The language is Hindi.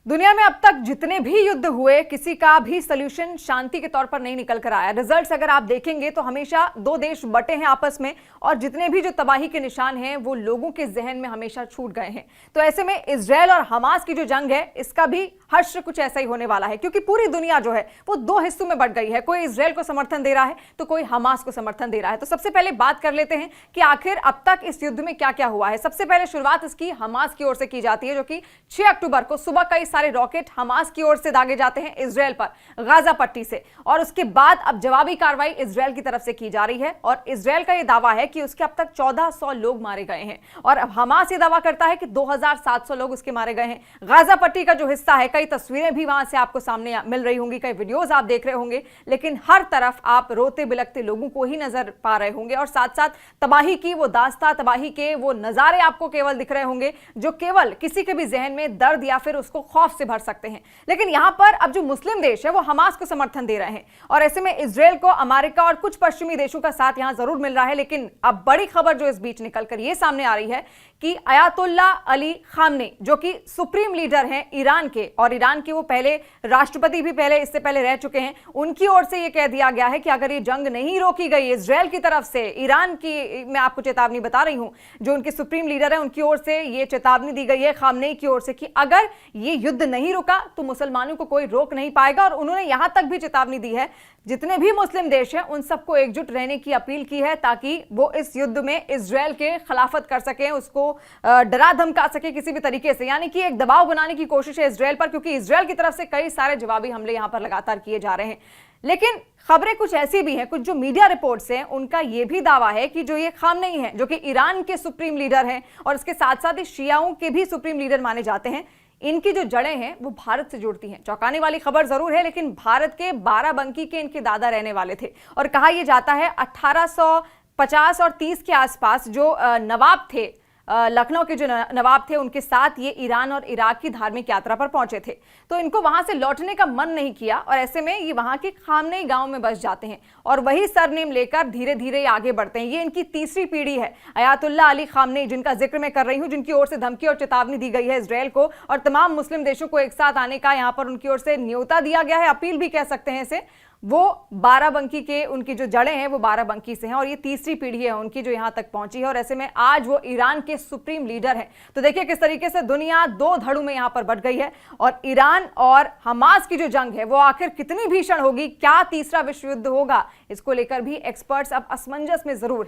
दुनिया में अब तक जितने भी युद्ध हुए किसी का भी सॉल्यूशन शांति के तौर पर नहीं निकल कर आया। रिजल्ट्स अगर आप देखेंगे तो हमेशा दो देश बटे हैं आपस में और जितने भी जो तबाही के निशान हैं वो लोगों के जहन में हमेशा छूट गए हैं। तो ऐसे में इजरायल और हमास की जो जंग है इसका भी हश्र कुछ ऐसा ही होने वाला है, क्योंकि पूरी दुनिया जो है वो दो हिस्सों में बट गई है। कोई इजरायल को समर्थन दे रहा है तो कोई हमास को समर्थन दे रहा है। तो सबसे पहले बात कर लेते हैं कि आखिर अब तक इस युद्ध में क्या क्या हुआ है। सबसे पहले शुरुआत इसकी हमास की ओर से की जाती है, जो कि 6 अक्टूबर को सुबह कई सारे रॉकेट हमास की ओर से दागे जाते हैं इजरायल पर गाजा पट्टी से, और उसके बाद अब जवाबी कार्रवाई इजरायल की तरफ से की जा रही है। और इजरायल का यह दावा है कि उसके अब तक 1400 लोग मारे गए हैं और अब हमास यह दावा करता है कि 2700 लोग उसके मारे गए हैं। गाजा पट्टी का जो हिस्सा है, कई तस्वीरें भी वहां से आपको सामने मिल रही होंगी, कई वीडियोस आप देख रहे होंगे, लेकिन हर तरफ आप रोते बिलखते लोगों को ही नजर पा रहे होंगे और साथ साथ तबाही की वो दास्तां, तबाही के वो नजारे आपको केवल दिख रहे होंगे जो केवल किसी के भी जहन में दर्द या फिर उसको खौफ से भर सकते हैं। लेकिन यहां पर अब जो मुस्लिम देश है वो हमास को समर्थन दे रहे हैं और ऐसे में इजरायल को अमेरिका और कुछ पश्चिमी देशों का साथ यहां जरूर मिल रहा है। लेकिन अब बड़ी खबर जो इस बीच निकलकर ये सामने आ रही है कि अयातुल्ला अली खामनेई, जो कि सुप्रीम लीडर हैं ईरान के, और ईरान के वो पहले राष्ट्रपति भी इससे पहले रह चुके हैं, उनकी ओर से ये कह दिया गया है कि अगर ये जंग नहीं रोकी गई इजरायल की तरफ से, ईरान की मैं आपको चेतावनी बता रही हूं, जो उनके सुप्रीम लीडर है उनकी ओर से ये चेतावनी दी गई है खामनेई की ओर से कि अगर ये युद्ध नहीं रुका तो मुसलमानों को कोई रोक नहीं पाएगा। और उन्होंने यहां तक भी चेतावनी दी है जितने भी मुस्लिम देश हैं उन सबको एकजुट रहने की अपील की है, ताकि वो इस युद्ध में इजरायल के खिलाफत कर सकें, उसको डरा धमका सके किसी भी तरीके से। यानी कि एक दबाव बनाने की कोशिश है इजरायल पर, क्योंकि इजरायल की तरफ से कई सारे जवाबी हमले यहां पर लगातार किए जा रहे हैं। लेकिन खबरें कुछ ऐसी भी हैं, कुछ जो मीडिया रिपोर्ट्स हैं उनका यह भी दावा है कि जो ये खामनेई है, जो कि ईरान के सुप्रीम लीडर हैं और इसके साथ साथ ही शियाओं के भी सुप्रीम लीडर माने जाते हैं, इनकी जो जड़ें हैं वो भारत से जुड़ती हैं। चौंकाने वाली खबर जरूर है, लेकिन भारत के बाराबंकी के इनके दादा रहने वाले थे और कहा यह जाता है 1850 और 30 के आसपास जो नवाब थे, लखनऊ के जो नवाब थे, उनके साथ ये ईरान और इराक की धार्मिक यात्रा पर पहुंचे थे। तो इनको वहां से लौटने का मन नहीं किया और ऐसे में ये वहां के खामनेई गांव में बस जाते हैं और वही सरनेम लेकर धीरे धीरे आगे बढ़ते हैं। ये इनकी तीसरी पीढ़ी है, अयातुल्ला अली खामनेई, जिनका जिक्र मैं कर रही हूं, जिनकी ओर से धमकी और चेतावनी दी गई है इजरायल को और तमाम मुस्लिम देशों को एक साथ आने का यहां पर उनकी ओर से न्योता दिया गया है, अपील भी कह सकते हैं इसे। वो बाराबंकी के, उनकी जो जड़ें हैं वो बाराबंकी से हैं और ये तीसरी पीढ़ी है उनकी जो यहां तक पहुंची है और ऐसे में आज वो ईरान के सुप्रीम लीडर हैं। तो देखिए किस तरीके से दुनिया दो धड़ों में यहां पर बट गई है और ईरान और हमास की जो जंग है वो आखिर कितनी भीषण होगी, क्या तीसरा विश्व युद्ध होगा, इसको लेकर भी एक्सपर्ट्स अब असमंजस में जरूर